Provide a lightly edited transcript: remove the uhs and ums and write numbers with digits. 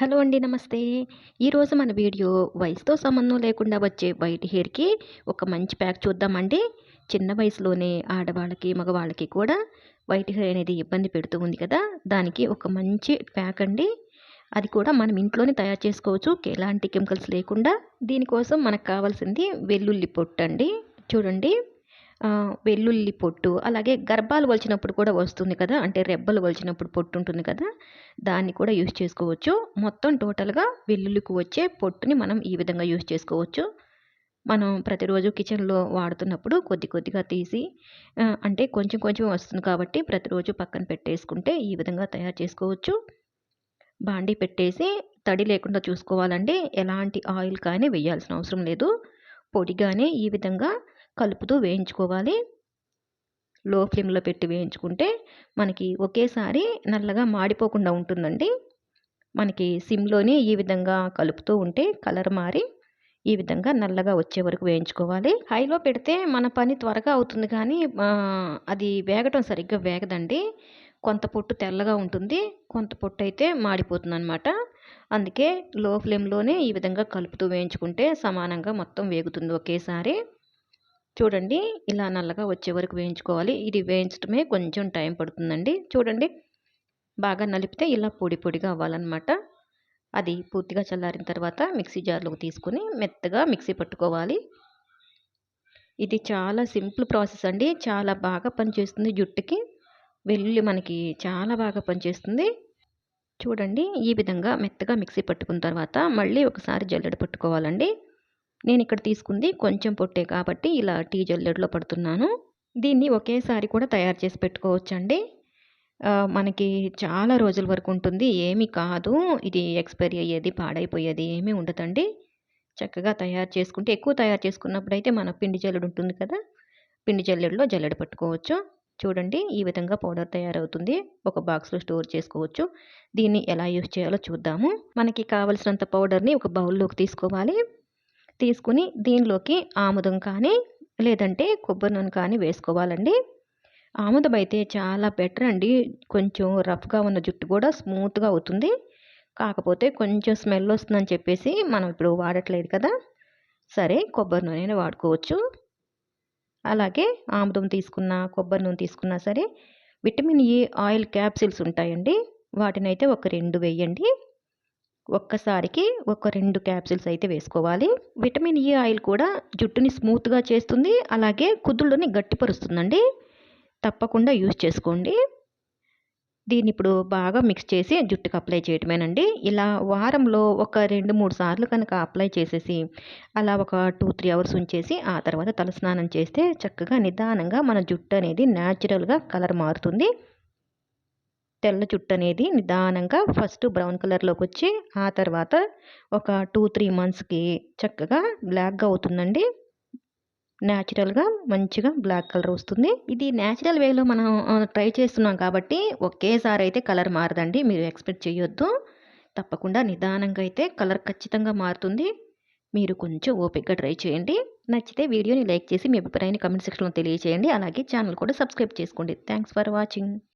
Hello అండి. నమస్తే. ఈరోజు మన వీడియో వయసుతో సంబంధం లేకుండా వచ్చే వైట్ హెయిర్‌కి ఒక మంచి ప్యాక్ చూద్దామండి. చిన్న వయసులోనే ఆడవాళ్ళకి, మగవాళ్ళకి కూడా వైట్ హెయిర్ అనేది ఇబ్బంది పెడుతూ ఉంది కదా! దానికి ఒక మంచి ప్యాక్ అండి. అది కూడా మనం ఇంట్లోనే తయారు చేసుకోవచ్చు. ఎలాంటి కెమికల్స్ లేకుండా. దీనికోసం మనకు కావాల్సింది వెల్లుల్లి పొట్టండి. చూడండి. వెల్లుల్లి పొట్టు, అలాగే గర్భాలు వలిచినప్పుడు కూడా వస్తుంది కదా! అంటే రెబ్బలు వలిచినప్పుడు పొట్టు ఉంటుంది కదా! దాన్ని కూడా యూజ్ చేసుకోవచ్చు. మొత్తం టోటల్‌గా వెల్లుల్లికి వచ్చే పొట్టుని మనం ఈ విధంగా యూజ్ చేసుకోవచ్చు. మనం ప్రతిరోజు కిచెన్‌లో వాడుతున్నప్పుడు కొద్ది కొద్దిగా తీసి అంటే కొంచెం కొంచెం వస్తుంది కాబట్టి ప్రతిరోజు పక్కన పెట్టేసుకుంటే ఈ విధంగా తయారు చేసుకోవచ్చు. బాండీ పెట్టేసి తడి లేకుండా చూసుకోవాలండి. ఎలాంటి ఆయిల్ కానీ వేయాల్సిన అవసరం లేదు. పొడిగానే ఈ విధంగా కలుపుతూ వేయించుకోవాలి. లో ఫ్లేమ్‌లో పెట్టి వేయించుకుంటే మనకి ఒకేసారి నల్లగా మాడిపోకుండా ఉంటుందండి. మనకి సిమ్‌లోనే ఈ విధంగా కలుపుతూ ఉంటే కలర్ మారి ఈ విధంగా నల్లగా వచ్చే వరకు వేయించుకోవాలి. హైలో పెడితే మన పని త్వరగా అవుతుంది కానీ అది వేగటం సరిగ్గా వేగదండి. కొంత పొట్టు తెల్లగా ఉంటుంది. కొంత పొట్టయితే మాడిపోతుందనమాట. అందుకే లో ఫ్లేమ్‌లోనే ఈ విధంగా కలుపుతూ వేయించుకుంటే సమానంగా మొత్తం వేగుతుంది ఒకేసారి. చూడండి, ఇలా నల్లగా వచ్చే వరకు వేయించుకోవాలి. ఇది వేయించడమే కొంచెం టైం పడుతుందండి. చూడండి, బాగా నలిపితే ఇలా పొడి పొడిగా అవ్వాలన్నమాట. అది పూర్తిగా చల్లారిన తర్వాత మిక్సీ జార్‌లోకి తీసుకొని మెత్తగా మిక్సీ పట్టుకోవాలి. ఇది చాలా సింపుల్ ప్రాసెస్ అండి. చాలా బాగా పనిచేస్తుంది జుట్టుకి. వెల్లుల్లి మనకి చాలా బాగా పనిచేస్తుంది. చూడండి, ఈ విధంగా మెత్తగా మిక్సీ పట్టుకున్న తర్వాత మళ్ళీ ఒకసారి జల్లెడ పట్టుకోవాలండి. నేనిక్కడ తీసుకుంది కొంచెం పొట్టే కాబట్టి ఇలా టీ జల్లెడలో పడుతున్నాను. దీన్ని ఒకేసారి కూడా తయారు చేసి పెట్టుకోవచ్చండి. మనకి చాలా రోజుల వరకు ఉంటుంది. ఏమీ కాదు. ఇది ఎక్స్‌పైరీ అయ్యేది, పాడైపోయేది ఏమీ ఉండదండి. చక్కగా తయారు చేసుకుంటే ఎక్కువ తయారు చేసుకున్నప్పుడైతే మన పిండి జల్లెడ ఉంటుంది కదా! పిండి జల్లెడలో జల్లెడ పట్టుకోవచ్చు. చూడండి, ఈ విధంగా పౌడర్ తయారవుతుంది. ఒక బాక్స్‌లో స్టోర్ చేసుకోవచ్చు. దీన్ని ఎలా యూజ్ చేయాలో చూద్దాము. మనకి కావాల్సినంత పౌడర్‌ని ఒక బౌల్‌లోకి తీసుకోవాలి. తీసుకొని దీనిలోకి ఆముదం కానీ, లేదంటే కొబ్బరి నూనె కానీ వేసుకోవాలండి. ఆముదం అయితే చాలా బెటర్ అండి. కొంచెం రఫ్‌గా ఉన్న జుట్టు కూడా స్మూత్‌గా అవుతుంది. కాకపోతే కొంచెం స్మెల్ వస్తుందని చెప్పేసి మనం ఇప్పుడు వాడట్లేదు కదా! సరే, కొబ్బరి నూనెనే వాడుకోవచ్చు. అలాగే ఆముదం తీసుకున్నా, కొబ్బరి నూనె తీసుకున్నా సరే, విటమిన్ ఇ ఆయిల్ క్యాప్సూల్స్ ఉంటాయండి. వాటినైతే ఒక 2 వేయండి. ఒక్కసారికి ఒక 2 క్యాప్సూల్స్ అయితే వేసుకోవాలి. విటమిన్ ఇ ఆయిల్ కూడా జుట్టుని స్మూత్‌గా చేస్తుంది. అలాగే కుదుళ్ళని గట్టిపరుస్తుందండి. తప్పకుండా యూజ్ చేసుకోండి. దీన్నిప్పుడు బాగా మిక్స్ చేసి జుట్టుకి అప్లై చేయటమేనండి. ఇలా వారంలో ఒక 2, 3 సార్లు కనుక అప్లై చేసేసి, అలా ఒక 2, 3 అవర్స్ ఉంచేసి, ఆ తర్వాత తలస్నానం చేస్తే చక్కగా నిదానంగా మన జుట్టు అనేది న్యాచురల్‌గా కలర్ మారుతుంది. తెల్ల జుట్టనేది నిదానంగా ఫస్ట్ బ్రౌన్ కలర్‌లోకొచ్చి, ఆ తర్వాత ఒక 2, 3 మంత్స్‌కి చక్కగా బ్లాక్‌గా అవుతుందండి. న్యాచురల్‌గా మంచిగా బ్లాక్ కలర్ వస్తుంది. ఇది న్యాచురల్ వేలో మనం ట్రై చేస్తున్నాం కాబట్టి ఒకేసారయితే కలర్ మారదండి. మీరు ఎక్స్‌పెక్ట్ చేయొద్దు. తప్పకుండా నిదానంగా అయితే కలర్ ఖచ్చితంగా మారుతుంది. మీరు కొంచెం ఓపికగా ట్రై చేయండి. నచ్చితే వీడియోని లైక్ చేసి మీ అభిప్రాయాన్ని కామెంట్ సెక్షన్‌లో తెలియజేయండి. అలాగే ఛానల్ కూడా సబ్స్క్రైబ్ చేసుకోండి. Thanks for watching.